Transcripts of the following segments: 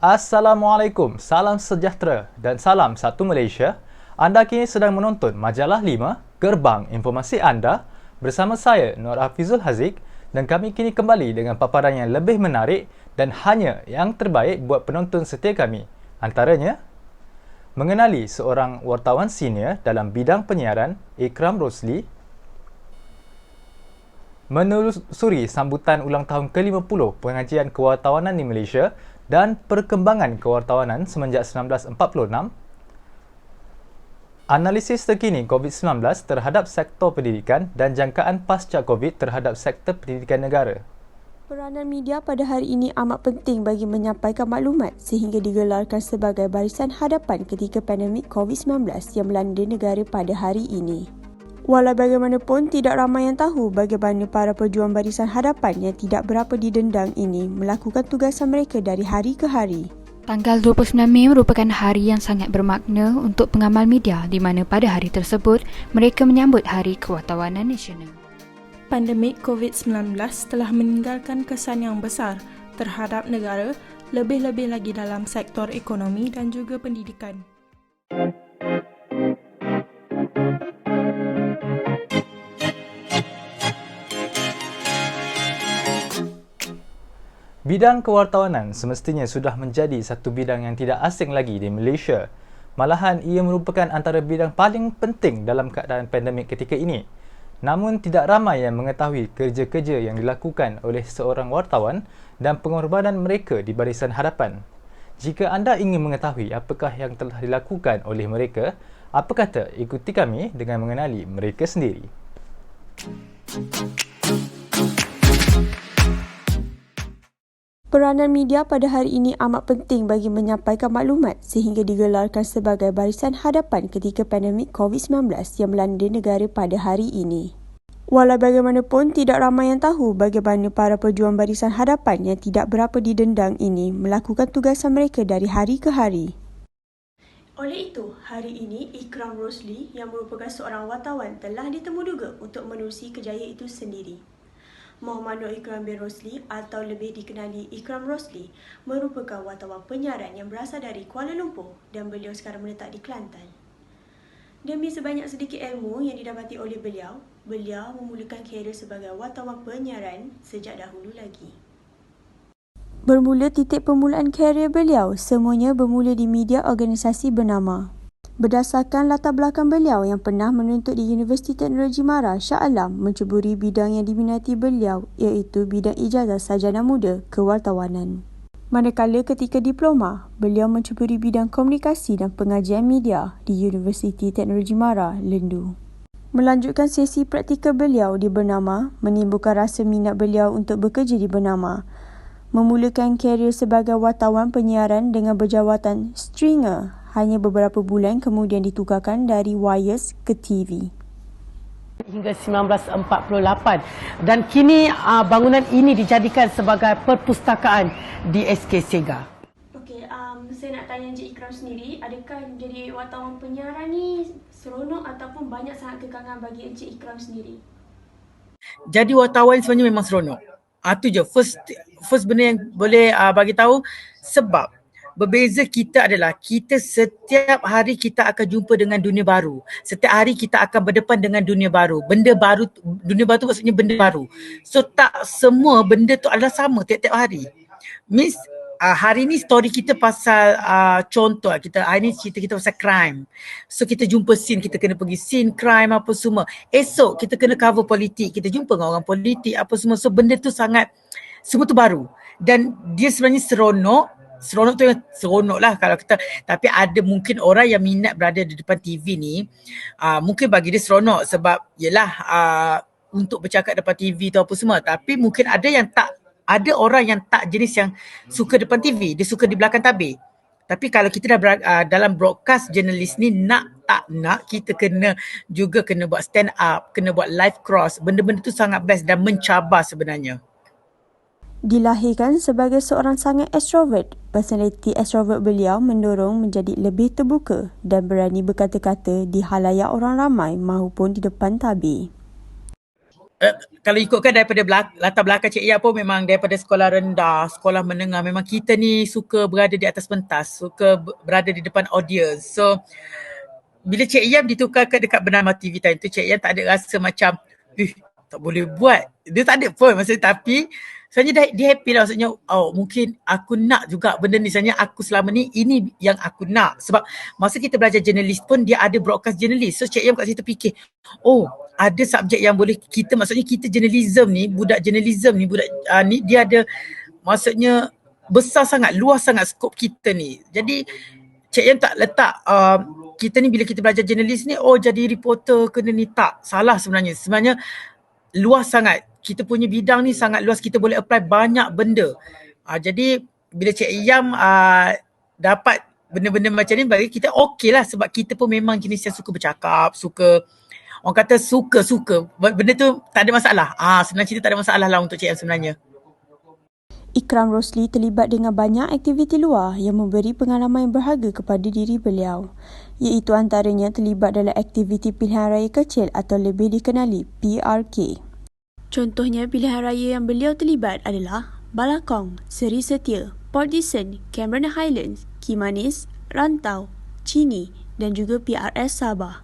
Assalamualaikum, salam sejahtera dan salam satu Malaysia. Anda kini sedang menonton Majalah 5, Gerbang Informasi Anda bersama saya, Nur Hafizul Haziq, dan kami kini kembali dengan paparan yang lebih menarik dan hanya yang terbaik buat penonton setia kami. Antaranya, mengenali seorang wartawan senior dalam bidang penyiaran, Ikram Rosli, menelusuri sambutan ulang tahun ke-50 pengajian kewartawanan di Malaysia dan perkembangan kewartawanan semenjak 1946, analisis terkini COVID-19 terhadap sektor pendidikan dan jangkaan pasca COVID terhadap sektor pendidikan negara. Peranan media pada hari ini amat penting bagi menyampaikan maklumat sehingga digelarkan sebagai barisan hadapan ketika pandemik COVID-19 yang melanda negara pada hari ini. Walau bagaimanapun, tidak ramai yang tahu bagaimana para pejuang barisan hadapan yang tidak berapa didendang ini melakukan tugasan mereka dari hari ke hari. Tanggal 29 Mei merupakan hari yang sangat bermakna untuk pengamal media di mana pada hari tersebut mereka menyambut Hari Kewartawanan Nasional. Pandemik COVID-19 telah meninggalkan kesan yang besar terhadap negara, lebih-lebih lagi dalam sektor ekonomi dan juga pendidikan. Bidang kewartawanan semestinya sudah menjadi satu bidang yang tidak asing lagi di Malaysia. Malahan ia merupakan antara bidang paling penting dalam keadaan pandemik ketika ini. Namun tidak ramai yang mengetahui kerja-kerja yang dilakukan oleh seorang wartawan dan pengorbanan mereka di barisan hadapan. Jika anda ingin mengetahui apakah yang telah dilakukan oleh mereka, apa kata ikuti kami dengan mengenali mereka sendiri. Peranan media pada hari ini amat penting bagi menyampaikan maklumat sehingga digelarkan sebagai barisan hadapan ketika pandemik COVID-19 yang melanda negara pada hari ini. Walau bagaimanapun, tidak ramai yang tahu bagaimana para pejuang barisan hadapan yang tidak berapa didendang ini melakukan tugasan mereka dari hari ke hari. Oleh itu, hari ini Ikram Rosli yang merupakan seorang wartawan telah ditemuduga untuk menerusi kejayaan itu sendiri. Muhammad Nur Ikram bin Rosli atau lebih dikenali Ikram Rosli merupakan wartawan penyiaran yang berasal dari Kuala Lumpur dan beliau sekarang menetap di Kelantan. Demi sebanyak sedikit ilmu yang didapati oleh beliau memulakan karier sebagai wartawan penyiaran sejak dahulu lagi. Bermula titik permulaan karier beliau semuanya bermula di media organisasi bernama. Berdasarkan latar belakang beliau yang pernah menuntut di Universiti Teknologi Mara, Shah Alam menceburi bidang yang diminati beliau iaitu bidang ijazah sarjana muda kewartawanan. Manakala ketika diploma, beliau menceburi bidang komunikasi dan pengajian media di Universiti Teknologi Mara, Lendu. Melanjutkan sesi praktikal beliau di Bernama, menimbulkan rasa minat beliau untuk bekerja di Bernama. Memulakan karier sebagai wartawan penyiaran dengan berjawatan stringer hanya beberapa bulan kemudian ditukarkan dari wires ke TV. Hingga 1948 dan kini bangunan ini dijadikan sebagai perpustakaan di SK Sega. Okey, saya nak tanya Encik Ikram sendiri, adakah jadi wartawan penyiaran ni seronok ataupun banyak sangat kekangan bagi Encik Ikram sendiri? Jadi wartawan sebenarnya memang seronok. Itu je first benda yang boleh bagi tahu sebab berbeza kita adalah kita setiap hari kita akan jumpa dengan dunia baru. Setiap hari kita akan berdepan dengan dunia baru. Benda baru, dunia baru tu maksudnya benda baru. So tak semua benda tu adalah sama tiap-tiap hari. Means hari ni story kita pasal contoh hari ni cerita kita pasal crime. So kita jumpa scene, kita kena pergi scene crime apa semua. Esok kita kena cover politik, kita jumpa dengan orang politik apa semua. So benda tu semua tu baru. Dan dia sebenarnya seronok tu yang seronok lah kalau kita, tapi ada mungkin orang yang minat berada di depan TV ni mungkin bagi dia seronok sebab yelah untuk bercakap depan TV tu apa semua, tapi mungkin ada orang yang tak jenis yang suka depan TV, dia suka di belakang tabir. Tapi kalau kita dah dalam broadcast jurnalis ni tak nak kita kena buat stand up, kena buat live cross, benda-benda tu sangat best dan mencabar sebenarnya. Dilahirkan sebagai seorang sangat ekstrovert, personaliti ekstrovert beliau mendorong menjadi lebih terbuka dan berani berkata-kata di halayak orang ramai maupun di depan tabir. Kalau ikutkan daripada latar belakang Cik Iyam pun memang daripada sekolah rendah, sekolah menengah, memang kita ni suka berada di atas pentas, suka berada di depan audience. So, bila Cik Iyam ditukarkan dekat Bernama TV time tu, Cik Iyam tak ada rasa macam, tak boleh buat. Dia tak ada pun maksudnya, tapi sebenarnya dia happy lah, maksudnya, mungkin aku nak juga benda ni, sebenarnya aku selama ni, ini yang aku nak. Sebab masa kita belajar jurnalis pun, dia ada broadcast jurnalis. So Cik Iyam kat situ fikir, ada subjek yang boleh kita, maksudnya kita journalism ni, budak journalism ni, budak ni dia ada, maksudnya besar sangat, luas sangat skop kita ni. Jadi Cik Iyam tak letak kita ni bila kita belajar jurnalis ni, jadi reporter kena ni, tak. Salah sebenarnya. Sebenarnya luas sangat. Kita punya bidang ni sangat luas, kita boleh apply banyak benda. Jadi bila Cik Iyam dapat benda-benda macam ni, bagi kita okey lah, sebab kita pun memang jenis yang suka bercakap, suka, orang kata suka. Benda tu tak ada masalah. Sebenarnya cerita tak ada masalah lah untuk Cik Iyam sebenarnya. Ikram Rosli terlibat dengan banyak aktiviti luar yang memberi pengalaman yang berharga kepada diri beliau, iaitu antaranya terlibat dalam aktiviti pilihan raya kecil atau lebih dikenali PRK. Contohnya pilihan raya yang beliau terlibat adalah Balakong, Seri Setia, Port Dickson, Cameron Highlands, Kimanis, Rantau, Chini dan juga PRS Sabah.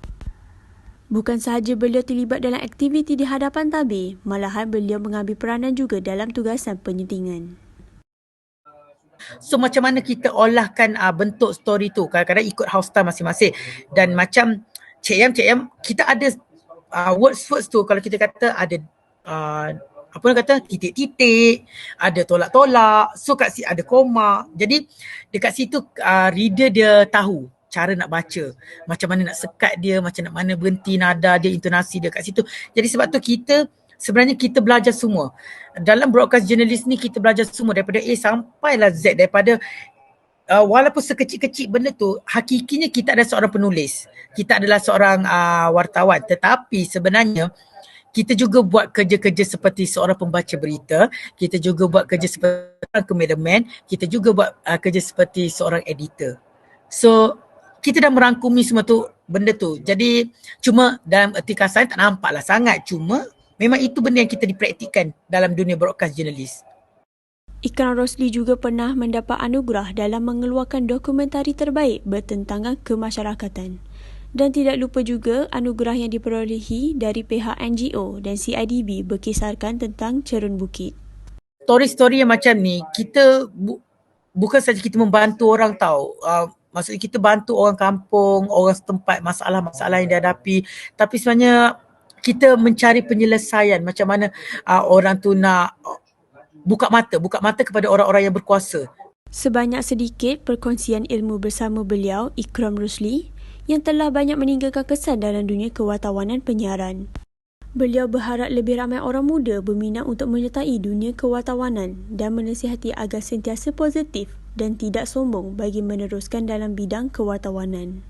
Bukan sahaja beliau terlibat dalam aktiviti di hadapan tabir, malahan beliau mengambil peranan juga dalam tugasan penyuntingan. So macam mana kita olahkan bentuk story tu, kadang-kadang ikut house style masing-masing. Dan macam Cik Iyam, kita ada words tu, kalau kita kata ada apa orang kata, titik-titik, ada tolak-tolak, so kat situ ada koma. Jadi dekat situ reader dia tahu cara nak baca, macam mana nak sekat dia, macam mana berhenti nada dia, intonasi dia kat situ. Jadi sebab tu sebenarnya kita belajar semua. Dalam broadcast journalist ni kita belajar semua daripada A sampailah Z, daripada walaupun sekecil-kecil benda tu, hakikinya kita adalah seorang penulis, kita adalah seorang wartawan, tetapi sebenarnya kita juga buat kerja-kerja seperti seorang pembaca berita, kita juga buat kerja seperti seorang cameraman, kita juga buat kerja seperti seorang editor. So kita dah merangkumi semua tu, benda tu. Jadi cuma dalam erti kasar tak nampaklah sangat, cuma memang itu benda yang kita dipraktikkan dalam dunia broadcast jurnalis. Ikram Rosli juga pernah mendapat anugerah dalam mengeluarkan dokumentari terbaik bertentangan kemasyarakatan. Dan tidak lupa juga anugerah yang diperolehi dari pihak NGO dan CIDB berkisarkan tentang Cerun Bukit. Story-story yang macam ni, kita bukan saja kita membantu orang tahu. Maksudnya kita bantu orang kampung, orang setempat, masalah-masalah yang dihadapi. Tapi sebenarnya kita mencari penyelesaian macam mana orang tu nak buka mata kepada orang-orang yang berkuasa. Sebanyak sedikit perkongsian ilmu bersama beliau, Ikram Rosli, yang telah banyak meninggalkan kesan dalam dunia kewartawanan penyiaran. Beliau berharap lebih ramai orang muda berminat untuk menyertai dunia kewartawanan dan menasihati agar sentiasa positif dan tidak sombong bagi meneruskan dalam bidang kewartawanan.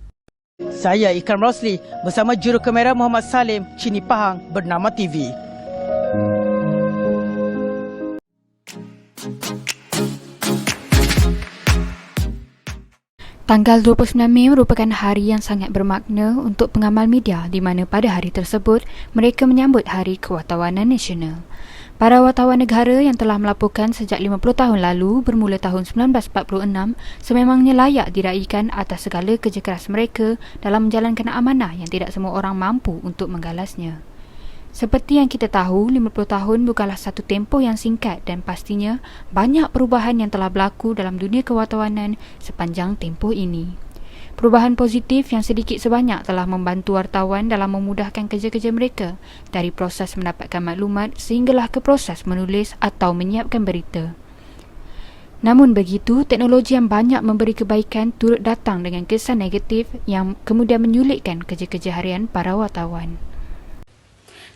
Saya Ikram Rosli bersama juru kamera Muhammad Salim, Chini Pahang, Bernama TV. Tanggal 29 Mei merupakan hari yang sangat bermakna untuk pengamal media di mana pada hari tersebut mereka menyambut Hari Kewartawanan Nasional. Para wartawan negara yang telah melaporkan sejak 50 tahun lalu bermula tahun 1946 sememangnya layak diraikan atas segala kerja keras mereka dalam menjalankan amanah yang tidak semua orang mampu untuk menggalasnya. Seperti yang kita tahu, 50 tahun bukanlah satu tempoh yang singkat dan pastinya banyak perubahan yang telah berlaku dalam dunia kewartawanan sepanjang tempoh ini. Perubahan positif yang sedikit sebanyak telah membantu wartawan dalam memudahkan kerja-kerja mereka dari proses mendapatkan maklumat sehinggalah ke proses menulis atau menyiapkan berita. Namun begitu, teknologi yang banyak memberi kebaikan turut datang dengan kesan negatif yang kemudian menyulitkan kerja-kerja harian para wartawan.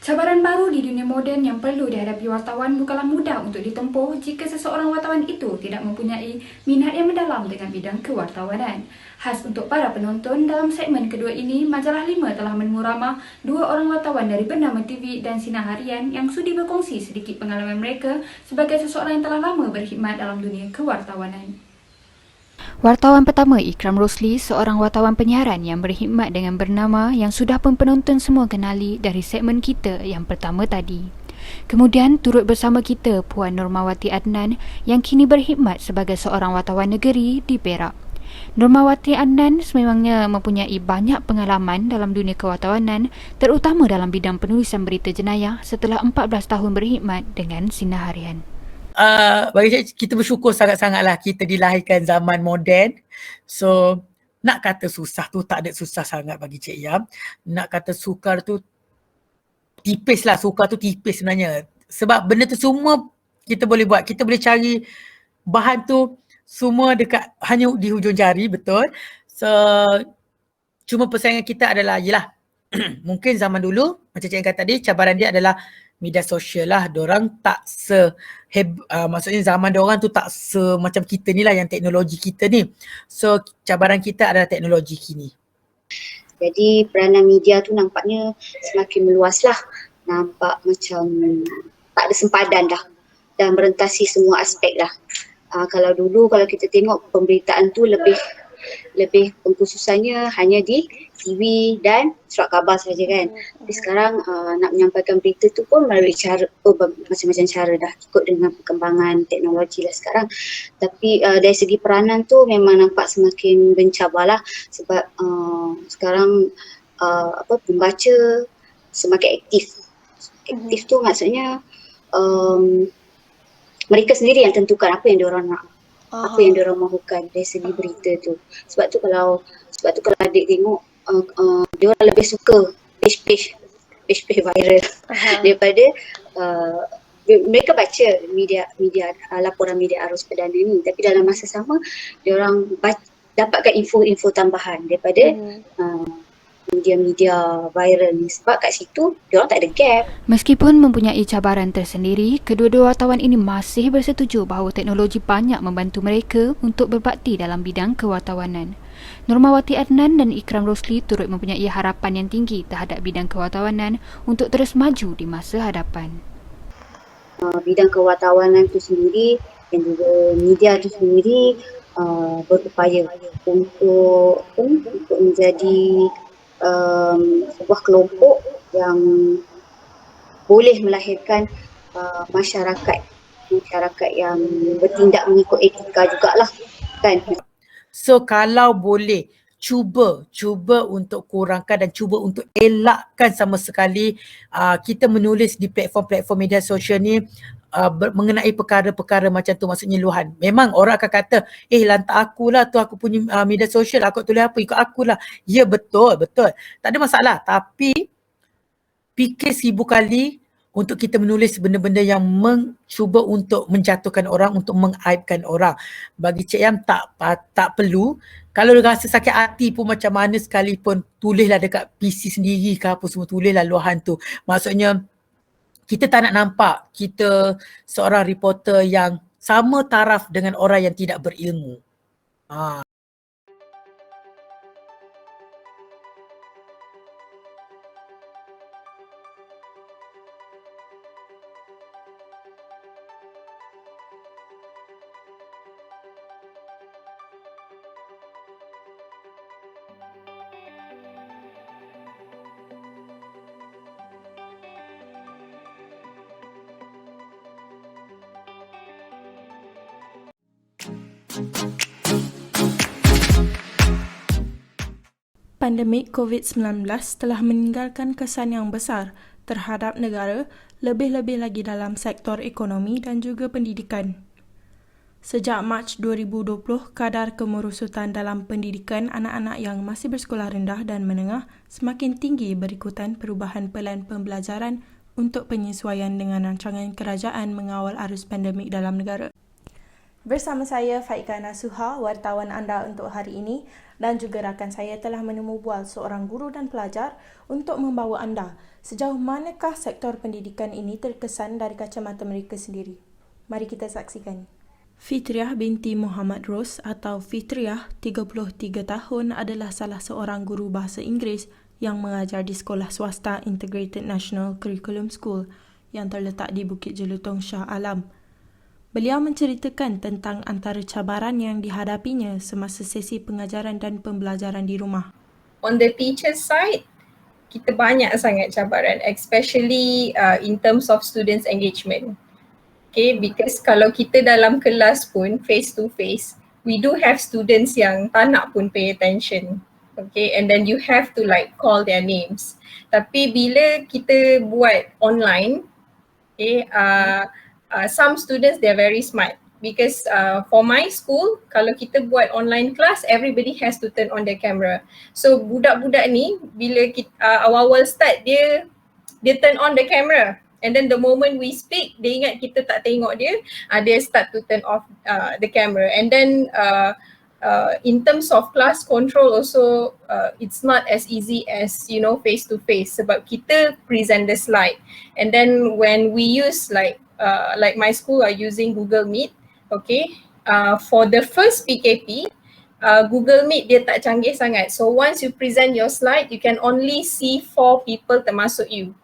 Cabaran baru di dunia moden yang perlu dihadapi wartawan bukanlah mudah untuk ditempuh jika seseorang wartawan itu tidak mempunyai minat yang mendalam dengan bidang kewartawanan. Khas untuk para penonton, dalam segmen kedua ini, Majalah 5 telah menemu ramah dua orang wartawan dari Bernama TV dan Sinar Harian yang sudi berkongsi sedikit pengalaman mereka sebagai seseorang yang telah lama berkhidmat dalam dunia kewartawanan. Wartawan pertama Ikram Rosli, seorang wartawan penyiaran yang berkhidmat dengan bernama yang sudah pun penonton semua kenali dari segmen kita yang pertama tadi. Kemudian turut bersama kita Puan Normawati Adnan yang kini berkhidmat sebagai seorang wartawan negeri di Perak. Normawati Adnan sememangnya mempunyai banyak pengalaman dalam dunia kewartawanan, terutama dalam bidang penulisan berita jenayah setelah 14 tahun berkhidmat dengan Sinar Harian. Bagi saya, kita bersyukur sangat-sangatlah kita dilahirkan zaman moden. So, nak kata susah tu tak ada susah sangat bagi Cik Yam. Nak kata sukar tu tipis lah, sukar tu tipis sebenarnya. Sebab benda tu semua kita boleh buat. Kita boleh cari bahan tu semua dekat hanya di hujung jari, betul. So, cuma persaingan kita adalah, yelah, mungkin zaman dulu, macam Cik Yam kata tadi, cabaran dia adalah media sosial lah. Diorang tak maksudnya zaman diorang tu tak macam kita ni lah yang teknologi kita ni. So cabaran kita adalah teknologi kini. Jadi peranan media tu nampaknya semakin meluas lah. Nampak macam tak ada sempadan dah dan merentasi semua aspek dah. Kalau dulu kalau kita tengok pemberitaan tu lebih pengkhususannya hanya di TV dan surat khabar saja kan. Tapi sekarang nak menyampaikan berita tu pun melalui macam-macam cara dah ikut dengan perkembangan teknologi lah sekarang. Tapi dari segi peranan tu memang nampak semakin mencabar lah sebab sekarang pembaca semakin aktif. Aktif tu maksudnya mereka sendiri yang tentukan apa yang diorang nak. Apa yang diorang mahukan dari segi berita tu. Sebab tu kalau adik tengok diorang lebih suka page viral daripada mereka baca media laporan media arus perdana ni, tapi dalam masa sama diorang dapatkan info-info tambahan daripada media-media viral ni sebab kat situ diorang tak ada gap. Meskipun mempunyai cabaran tersendiri, kedua-dua wartawan ini masih bersetuju bahawa teknologi banyak membantu mereka untuk berbakti dalam bidang kewartawanan. Normawati Adnan dan Ikram Rosli turut mempunyai harapan yang tinggi terhadap bidang kewartawanan untuk terus maju di masa hadapan. Bidang kewartawanan itu sendiri dan juga media itu sendiri berupaya untuk menjadi sebuah kelompok yang boleh melahirkan masyarakat yang bertindak mengikut etika jugalah kan. So kalau boleh cuba untuk kurangkan dan cuba untuk elakkan sama sekali kita menulis di platform-platform media sosial ni mengenai perkara-perkara macam tu, maksudnya luahan. Memang orang akan kata, lantak akulah tu, aku punya media sosial, aku tulis apa, ikut akulah. Ya betul. Tak ada masalah. Tapi fikir 1000 kali untuk kita menulis benda-benda yang mencuba untuk menjatuhkan orang, untuk mengaibkan orang. Bagi Cik Yam tak perlu. Kalau rasa sakit hati pun macam mana sekalipun, tulislah dekat PC sendiri ke apa semua, tulislah luahan tu. Maksudnya kita tak nak nampak kita seorang reporter yang sama taraf dengan orang yang tidak berilmu. Pandemik COVID-19 telah meninggalkan kesan yang besar terhadap negara, lebih-lebih lagi dalam sektor ekonomi dan juga pendidikan. Sejak Mac 2020, kadar kemerosotan dalam pendidikan anak-anak yang masih bersekolah rendah dan menengah semakin tinggi berikutan perubahan pelan pembelajaran untuk penyesuaian dengan rancangan kerajaan mengawal arus pandemik dalam negara. Bersama saya Faika Nasuha, wartawan anda untuk hari ini, dan juga rakan saya telah menemu bual seorang guru dan pelajar untuk membawa anda sejauh manakah sektor pendidikan ini terkesan dari kacamata mereka sendiri. Mari kita saksikan. Fitriah binti Muhammad Ros atau Fitriah, 33 tahun, adalah salah seorang guru bahasa Inggeris yang mengajar di sekolah swasta Integrated National Curriculum School yang terletak di Bukit Jelutong Shah Alam. Beliau menceritakan tentang antara cabaran yang dihadapinya semasa sesi pengajaran dan pembelajaran di rumah. On the teacher side, kita banyak sangat cabaran, especially in terms of students engagement. Okay, because kalau kita dalam kelas pun face to face, we do have students yang tak nak pun pay attention. Okay, and then you have to like call their names. Tapi bila kita buat online, okay, some students they're very smart because for my school, kalau kita buat online class, everybody has to turn on their camera. So budak-budak ni bila kita, awal-awal start dia turn on the camera. And then the moment we speak, dia ingat kita tak tengok dia, dia start to turn off the camera. And then in terms of class control also, it's not as easy as, you know, face to face sebab kita present the slide. And then when we use like my school are using Google Meet, okay, for the first PKP, Google Meet dia tak canggih sangat. So once you present your slide, you can only see 4 people termasuk you.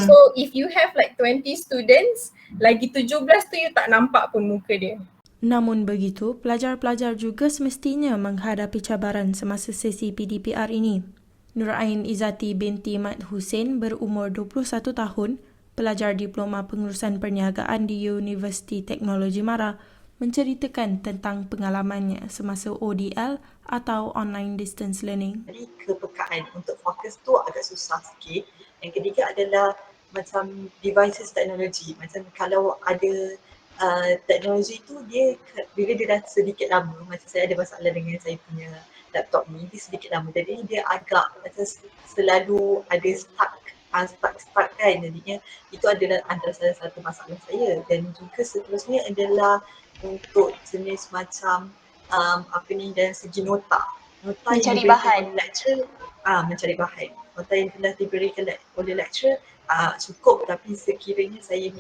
So if you have like 20 students, lagi 17 tu you tak nampak pun muka dia. Namun begitu, pelajar-pelajar juga semestinya menghadapi cabaran semasa sesi PDPR ini. Nurain Izzati binti Mat Hussein berumur 21 tahun, pelajar Diploma Pengurusan Perniagaan di Universiti Teknologi Mara, menceritakan tentang pengalamannya semasa ODL atau Online Distance Learning. Jadi kepekaan untuk fokus tu agak susah sikit. Yang ketiga adalah macam devices teknologi. Macam kalau ada teknologi tu dia bila dia dah sedikit lama, macam saya ada masalah dengan saya punya laptop ni, dia sedikit lama. Jadi dia agak macam selalu ada stuck kan. Jadinya itu adalah antara salah satu masalah saya. Dan juga seterusnya adalah untuk jenis macam dari segi nota mencari yang bahan oleh lecturer, mencari bahan. Nota yang telah diberikan oleh lecturer cukup, tapi sekiranya saya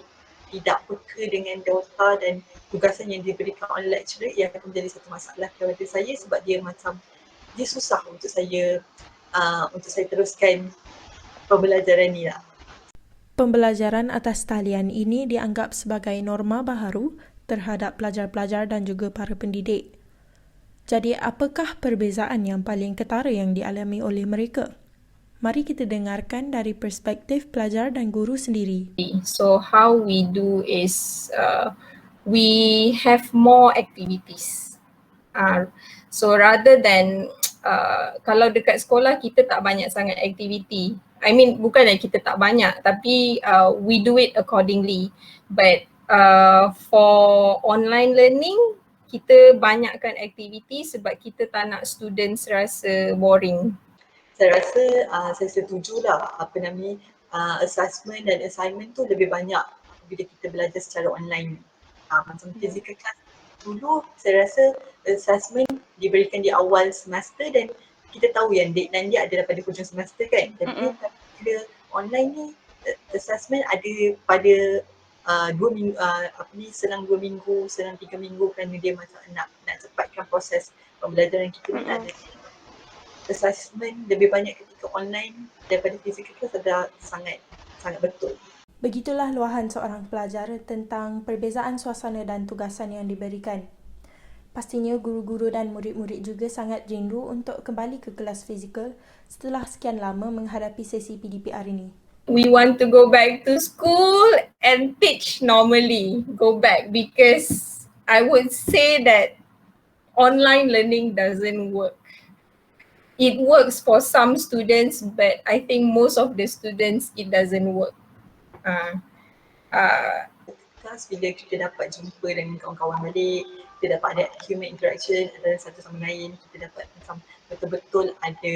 tidak peka dengan nota dan tugasan yang diberikan oleh lecturer, ia akan menjadi satu masalah kepada saya sebab dia susah untuk saya teruskan pembelajaran ni lah. Pembelajaran atas talian ini dianggap sebagai norma baharu terhadap pelajar-pelajar dan juga para pendidik. Jadi apakah perbezaan yang paling ketara yang dialami oleh mereka? Mari kita dengarkan dari perspektif pelajar dan guru sendiri. So how we do is we have more activities. So rather than kalau dekat sekolah kita tak banyak sangat aktiviti. I mean bukanlah kita tak banyak, tapi we do it accordingly. But for online learning, kita banyakkan aktiviti sebab kita tak nak students rasa boring. Saya rasa saya setujulah assessment dan assignment tu lebih banyak bila kita belajar secara online. Macam physical class dulu, saya rasa assessment diberikan di awal semester dan kita tahu yang deadline dia adalah pada hujung semester kan. Tapi bila online ni assessment ada pada 2 minggu, selang 2 minggu, selang 3 minggu, kerana dia macam nak cepatkan proses pembelajaran kita ni ada. Assessment lebih banyak ketika online daripada physical class adalah sangat betul. Begitulah luahan seorang pelajar tentang perbezaan suasana dan tugasan yang diberikan. Pastinya guru-guru dan murid-murid juga sangat rindu untuk kembali ke kelas fizikal setelah sekian lama menghadapi sesi PDPR ini. We want to go back to school and teach normally, go back, because I would say that online learning doesn't work. It works for some students, but I think most of the students it doesn't work. Kelas bila kita dapat jumpa dengan kawan-kawan balik, kita dapat ada human interaction antara satu sama lain, kita dapat macam betul-betul ada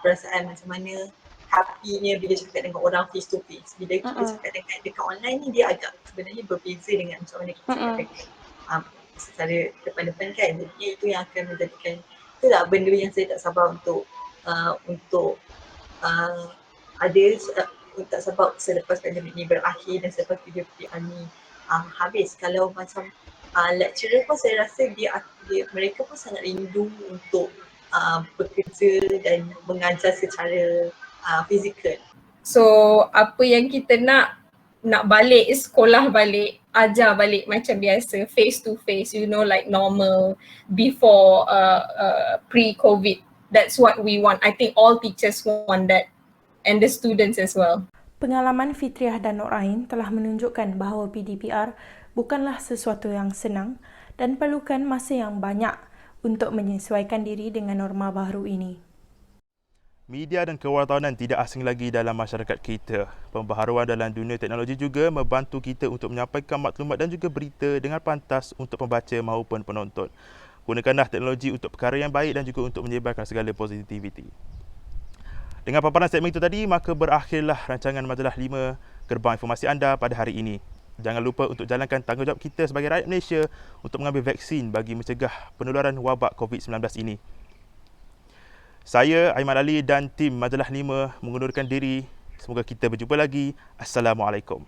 perasaan macam mana happy-nya bila cakap dengan orang face to face. Bila kita cakap dengan dekat online ni, dia agak sebenarnya berbeza dengan macam mana kita cakap dengan secara depan-depan kan. Jadi itu yang akan menjadikan, itulah benda yang saya tak sabar untuk tak sabar selepas pandemik ni berakhir dan selepas PKP ni habis. Kalau macam lecturer pun saya rasa mereka pun sangat rindu untuk bekerja dan mengajar secara fizikal. So apa yang kita nak balik sekolah balik, ajar balik macam biasa, face to face, like normal before pre-COVID. That's what we want. I think all teachers want that and the students as well. Pengalaman Fitriah dan Nur Ain telah menunjukkan bahawa PDPR bukanlah sesuatu yang senang dan perlukan masa yang banyak untuk menyesuaikan diri dengan norma baru ini. Media dan kewartawanan tidak asing lagi dalam masyarakat kita. Pembaharuan dalam dunia teknologi juga membantu kita untuk menyampaikan maklumat dan juga berita dengan pantas untuk pembaca maupun penonton. Gunakanlah teknologi untuk perkara yang baik dan juga untuk menyebarkan segala positiviti. Dengan paparan segmen itu tadi, maka berakhirlah rancangan Majalah 5 Gerbang Informasi anda pada hari ini. Jangan lupa untuk jalankan tanggungjawab kita sebagai rakyat Malaysia untuk mengambil vaksin bagi mencegah penularan wabak COVID-19 ini. Saya, Aiman Ali dan tim Majalah 5 mengundurkan diri. Semoga kita berjumpa lagi. Assalamualaikum.